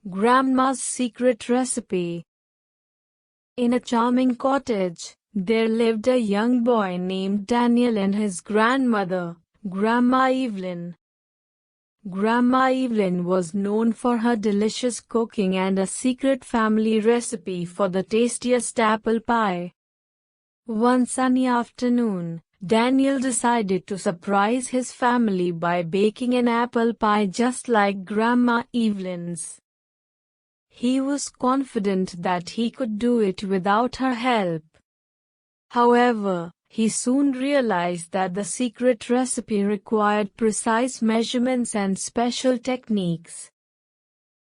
Grandma's Secret Recipe. In a charming cottage, there lived a young boy named Daniel and his grandmother, Grandma Evelyn. Grandma Evelyn was known for her delicious cooking and a secret family recipe for the tastiest apple pie. One sunny afternoon, Daniel decided to surprise his family by baking an apple pie just like Grandma Evelyn's. He was confident that he could do it without her help. However, he soon realized that the secret recipe required precise measurements and special techniques.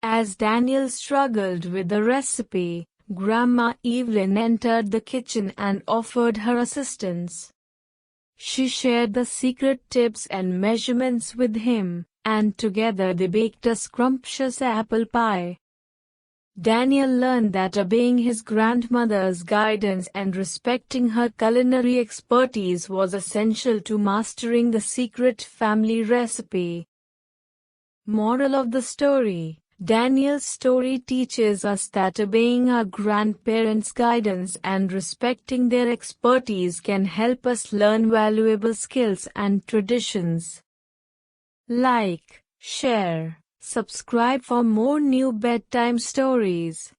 As Daniel struggled with the recipe, Grandma Evelyn entered the kitchen and offered her assistance. She shared the secret tips and measurements with him, and together they baked a scrumptious apple pie. Daniel learned that obeying his grandmother's guidance and respecting her culinary expertise was essential to mastering the secret family recipe. Moral of the story: Daniel's story teaches us that obeying our grandparents' guidance and respecting their expertise can help us learn valuable skills and traditions. Like, share, subscribe for more new bedtime stories.